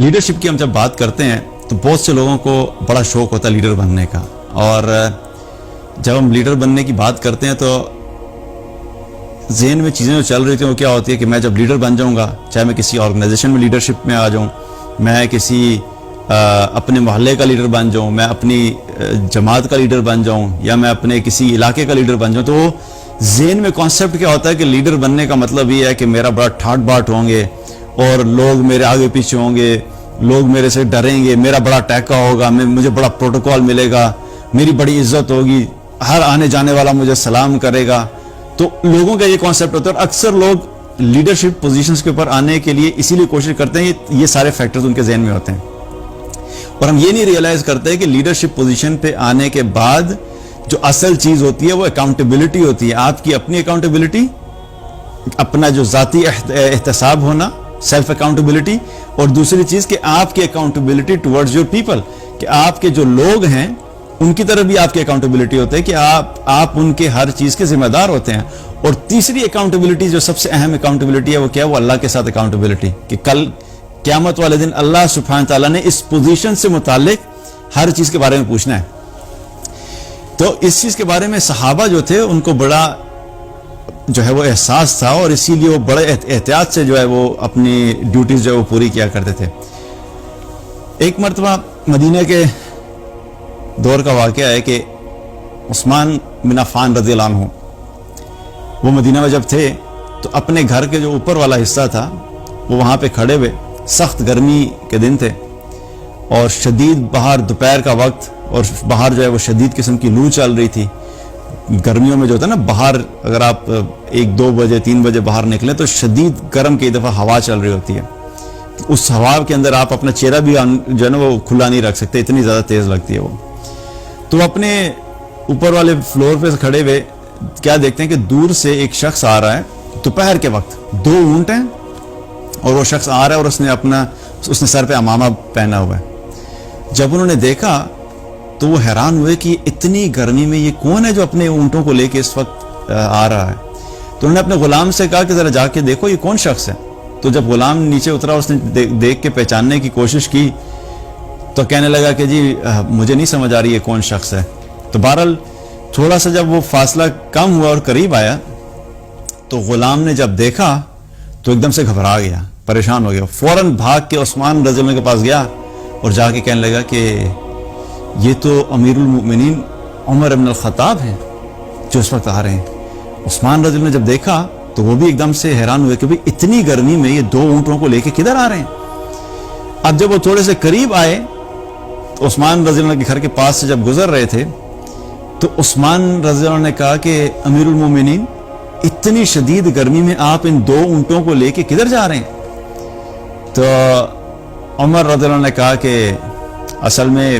Leadership کی ہم جب بات کرتے ہیں تو بہت سے لوگوں کو بڑا شوق ہوتا ہے لیڈر بننے کا، اور جب ہم لیڈر بننے کی بات کرتے ہیں تو ذہن میں چیزیں جو چل رہی تھیں وہ کیا ہوتی ہے کہ میں جب لیڈر بن جاؤں گا، چاہے میں کسی آرگنائزیشن میں لیڈرشپ میں آ جاؤں، میں کسی اپنے محلے کا لیڈر بن جاؤں، میں اپنی جماعت کا لیڈر بن جاؤں، یا میں اپنے کسی علاقے کا لیڈر بن جاؤں، تو وہ ذہن میں کانسیپٹ کیا ہوتا ہے کہ لیڈر بننے کا مطلب یہ ہے کہ میرا بڑا ٹھاٹ باٹ ہوں گے اور لوگ میرے آگے پیچھے ہوں گے، لوگ میرے سے ڈریں گے، میرا بڑا ٹیکا ہوگا، مجھے بڑا پروٹوکول ملے گا، میری بڑی عزت ہوگی، ہر آنے جانے والا مجھے سلام کرے گا۔ تو لوگوں کا یہ کانسیپٹ ہوتا ہے، اور اکثر لوگ لیڈرشپ پوزیشنز کے اوپر آنے کے لیے اسی لیے کوشش کرتے ہیں، یہ سارے فیکٹرز ان کے ذہن میں ہوتے ہیں، اور ہم یہ نہیں ریئلائز کرتے کہ لیڈرشپ پوزیشن پہ آنے کے بعد جو اصل چیز ہوتی ہے وہ اکاؤنٹیبلٹی ہوتی ہے، آپ کی اپنی اکاؤنٹیبلٹی، اپنا جو ذاتی احتساب ہونا، سیلف اکاؤنٹیبلٹی، اور دوسری چیز کہ آپ کی اکاؤنٹیبلٹی ٹورڈز یور پیپل، کہ آپ کے جو لوگ ہیں ان کی طرف بھی آپ کی اکاؤنٹیبلٹی ہوتی ہے کہ آپ ان کے ہر چیز کے ذمہ دار ہوتے ہیں۔ اور تیسری اکاؤنٹیبلٹی جو سب سے اہم اکاؤنٹیبلٹی ہے وہ کیا ہے؟ وہ اللہ کے ساتھ اکاؤنٹیبلٹی، کہ کل قیامت والے دن اللہ سبحانہ تعالیٰ نے اس پوزیشن سے متعلق ہر چیز کے بارے میں پوچھنا ہے۔ تو اس چیز کے بارے میں صحابہ جو تھے ان کو بڑا جو ہے وہ احساس تھا، اور اسی لیے وہ بڑے احتیاط سے جو ہے وہ اپنی ڈیوٹیز جو ہے وہ پوری کیا کرتے تھے۔ ایک مرتبہ مدینہ کے دور کا واقعہ ہے کہ عثمان بن عفان رضی اللہ عنہ وہ مدینہ میں جب تھے تو اپنے گھر کے جو اوپر والا حصہ تھا وہ وہاں پہ کھڑے ہوئے، سخت گرمی کے دن تھے اور شدید باہر دوپہر کا وقت، اور باہر جو ہے وہ شدید قسم کی لو چل رہی تھی۔ گرمیوں میں جو ہوتا ہے نا، باہر اگر آپ 1-2 بجے 3 بجے باہر نکلیں تو شدید گرم کئی دفعہ ہوا چل رہی ہوتی ہے، اس ہوا کے اندر آپ اپنا چہرہ بھی جو ہے نا وہ کھلا نہیں رکھ سکتے، اتنی زیادہ تیز لگتی ہے وہ۔ تو اپنے اوپر والے فلور پہ کھڑے ہوئے کیا دیکھتے ہیں کہ دور سے ایک شخص آ رہا ہے، دوپہر کے وقت 2 اونٹ ہیں اور وہ شخص آ رہا ہے اور اس نے سر پہ عمامہ پہنا ہوا ہے۔ جب انہوں نے دیکھا تو وہ حیران ہوئے کہ اتنی گرمی میں یہ کون ہے جو اپنے اونٹوں کو لے کے اس وقت آ رہا ہے۔ تو انہوں نے اپنے غلام سے کہا کہ ذرا جا کے دیکھو یہ کون شخص ہے۔ تو جب غلام نیچے اترا اس نے دیکھ کے پہچاننے کی کوشش کی تو کہنے لگا کہ جی مجھے نہیں سمجھ آ رہی ہے کون شخص ہے۔ تو بہرحال تھوڑا سا جب وہ فاصلہ کم ہوا اور قریب آیا تو غلام نے جب دیکھا تو ایک دم سے گھبرا گیا، پریشان ہو گیا، فوراً بھاگ کے عثمان رضی اللہ عنہ کے پاس گیا اور جا کے کہنے لگا کہ یہ تو امیر المؤمنین عمر بن الخطاب ہیں جو اس وقت آ رہے ہیں۔ عثمان رضی اللہ عنہ نے جب دیکھا تو وہ بھی ایک دم سے حیران ہوئے کہ بھئی اتنی گرمی میں یہ 2 اونٹوں کو لے کے کدھر آ رہے ہیں۔ اب جب وہ تھوڑے سے قریب آئے تو عثمان رضی اللہ عنہ کے گھر کے پاس سے جب گزر رہے تھے تو عثمان رضی اللہ عنہ نے کہا کہ امیر المومنین اتنی شدید گرمی میں آپ ان 2 اونٹوں کو لے کے کدھر جا رہے ہیں؟ تو عمر رضی اللہ عنہ نے کہا کہ اصل میں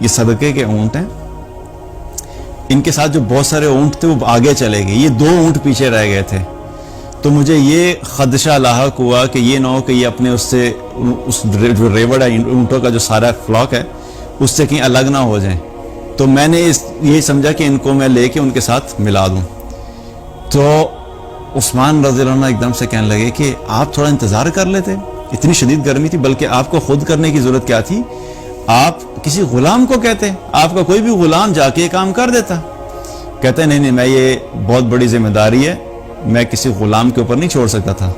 یہ صدقے کے اونٹ ہیں، ان کے ساتھ جو بہت سارے اونٹ تھے وہ آگے چلے گئے، یہ 2 اونٹ پیچھے رہ گئے تھے، تو مجھے یہ خدشہ لاحق ہوا کہ یہ نہ ہو کہ یہ اپنے اس جو ریوڑ ہے اونٹوں کا جو سارا فلاک ہے اس سے کہیں الگ نہ ہو جائیں، تو میں نے یہی سمجھا کہ ان کو میں لے کے ان کے ساتھ ملا دوں۔ تو عثمان رضی اللہ عنہ ایک دم سے کہنے لگے کہ آپ تھوڑا انتظار کر لیتے، اتنی شدید گرمی تھی، بلکہ آپ کو خود کرنے کی ضرورت کیا تھی، آپ کسی غلام کو کہتے، آپ کا کوئی بھی غلام جا کے یہ کام کر دیتا۔ کہتے ہیں نہیں میں یہ بہت بڑی ذمہ داری ہے، میں کسی غلام کے اوپر نہیں چھوڑ سکتا تھا،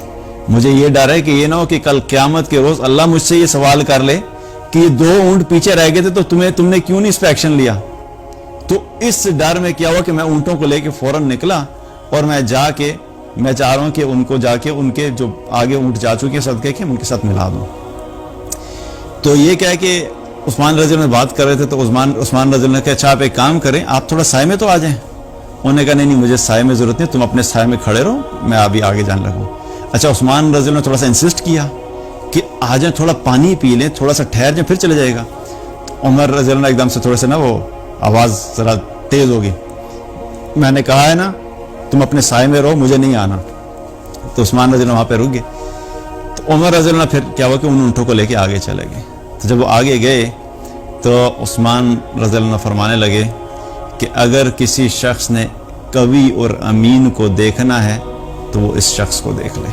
مجھے یہ ڈر ہے کہ یہ نہ ہو کہ کل قیامت کے روز اللہ مجھ سے یہ سوال کر لے کہ یہ 2 اونٹ پیچھے رہ گئے تھے تو تم نے کیوں نہیں اس پہ ایکشن لیا۔ تو اس ڈر میں کیا ہوا کہ میں اونٹوں کو لے کے فوراً نکلا اور میں چاہ رہا ہوں کہ ان کو جا کے ان کے جو آگے اونٹ جا چکے صدقے کے ان کے ساتھ ملا دوں۔ تو یہ کہہ کہ عثمان رضی اللہ عنہ بات کر رہے تھے تو عثمان رضی اللہ عنہ کہ اچھا آپ ایک کام کریں، آپ تھوڑا سائے میں تو آ جائیں۔ انہوں نے کہا نہیں مجھے سائے میں ضرورت نہیں، تم اپنے سائے میں کھڑے رہو، میں ابھی آگے جانے لگوں۔ اچھا عثمان رضی اللہ عنہ تھوڑا سا انسسٹ کیا کہ آ جائیں، تھوڑا پانی پی لیں، تھوڑا سا ٹھہر جائیں، پھر چلے جائے گا۔ تو عمر رضی اللہ عنہ ایک دم سے تھوڑے سے نا وہ آواز ذرا تیز ہوگی، میں نے کہا ہے نا تم اپنے سائے میں رہو، مجھے نہیں آنا۔ تو عثمان رضی اللہ عنہ وہاں پہ رک گئے۔ تو عمر رضی اللہ عنہ پھر کیا ہوا کہ ان اونٹوں کو لے کے آگے چلے گئے۔ تو جب وہ آگے گئے تو عثمان رضی اللہ عنہ فرمانے لگے کہ اگر کسی شخص نے قوی اور امین کو دیکھنا ہے تو وہ اس شخص کو دیکھ لے۔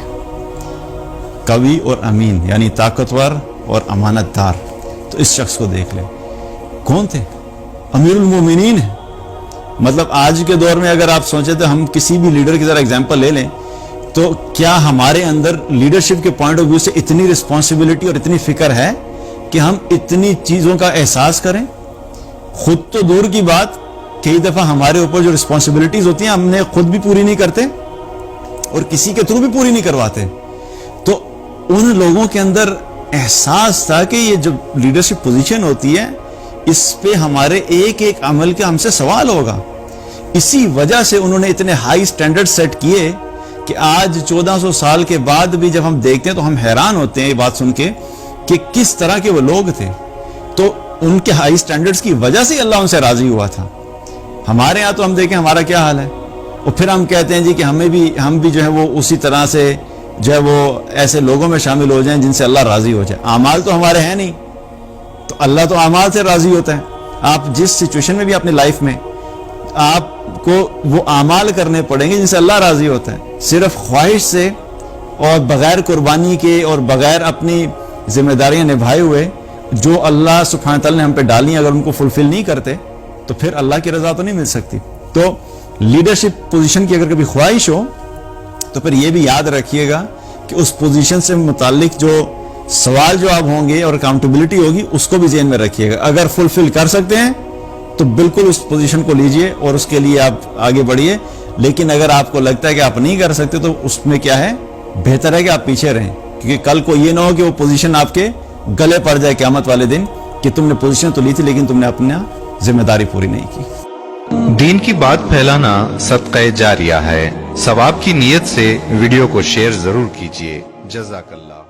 قوی اور امین یعنی طاقتور اور امانت دار، تو اس شخص کو دیکھ لیں کون تھے؟ امیر المومنین ہے. مطلب آج کے دور میں اگر آپ سوچیں تو ہم کسی بھی لیڈر کی ذرا ایگزامپل لے لیں تو کیا ہمارے اندر لیڈرشپ کے پوائنٹ آف ویو سے اتنی رسپانسبلٹی اور اتنی فکر ہے کہ ہم اتنی چیزوں کا احساس کریں؟ خود تو دور کی بات، کئی دفعہ ہمارے اوپر جو رسپانسبلٹیز ہوتی ہیں ہم نے خود بھی پوری نہیں کرتے اور کسی کے تھرو بھی پوری نہیں کرواتے. تو ان لوگوں کے اندر احساس تھا کہ یہ جو لیڈرشپ پوزیشن ہوتی ہے اس پہ ہمارے ایک ایک عمل کے ہم سے سوال ہوگا. اسی وجہ سے انہوں نے اتنے ہائی سٹینڈرڈ سیٹ کیے کہ آج 1400 سال کے بعد بھی جب ہم دیکھتے ہیں تو ہم حیران ہوتے ہیں یہ بات سن کے کہ کس طرح کے وہ لوگ تھے. تو ان کے ہائی سٹینڈرڈز کی وجہ سے اللہ ان سے راضی ہوا تھا. ہمارے ہاں تو ہم دیکھیں ہمارا کیا حال ہے، اور پھر ہم کہتے ہیں جی کہ ہم بھی جو ہے وہ اسی طرح سے جو ہے وہ ایسے لوگوں میں شامل ہو جائیں جن سے اللہ راضی ہو جائے. اعمال تو ہمارے ہیں نہیں، تو اللہ تو اعمال سے راضی ہوتا ہے. آپ جس سچویشن میں بھی اپنی لائف میں آپ کو وہ اعمال کرنے پڑیں گے جن سے اللہ راضی ہوتا ہے. صرف خواہش سے اور بغیر قربانی کے اور بغیر اپنی ذمہ داریاں نبھائے ہوئے جو اللہ سبحانہ تعالیٰ نے ہم پہ ڈالی اگر ان کو فلفل نہیں کرتے تو پھر اللہ کی رضا تو نہیں مل سکتی. تو لیڈرشپ پوزیشن کی اگر کبھی خواہش ہو تو پھر یہ بھی یاد رکھیے گا کہ اس پوزیشن سے متعلق جو سوال جواب ہوں گے اور اکاؤنٹیبلٹی ہوگی اس کو بھی ذہن میں رکھیے گا. اگر فلفل کر سکتے ہیں تو بالکل اس پوزیشن کو لیجئے اور اس کے لیے آپ آگے بڑھیے. لیکن اگر آپ کو لگتا ہے کہ آپ نہیں کر سکتے تو اس میں کیا ہے، بہتر ہے کہ آپ پیچھے رہیں، کیونکہ کل کو یہ نہ ہو کہ وہ پوزیشن آپ کے گلے پڑ جائے قیامت والے دن کہ تم نے پوزیشن تو لی تھی لیکن تم نے اپنا ذمہ داری پوری نہیں کی. دین کی بات پھیلانا صدقہ جاریہ ہے. ثواب کی نیت سے ویڈیو کو شیئر ضرور کیجیے. جزاک اللہ.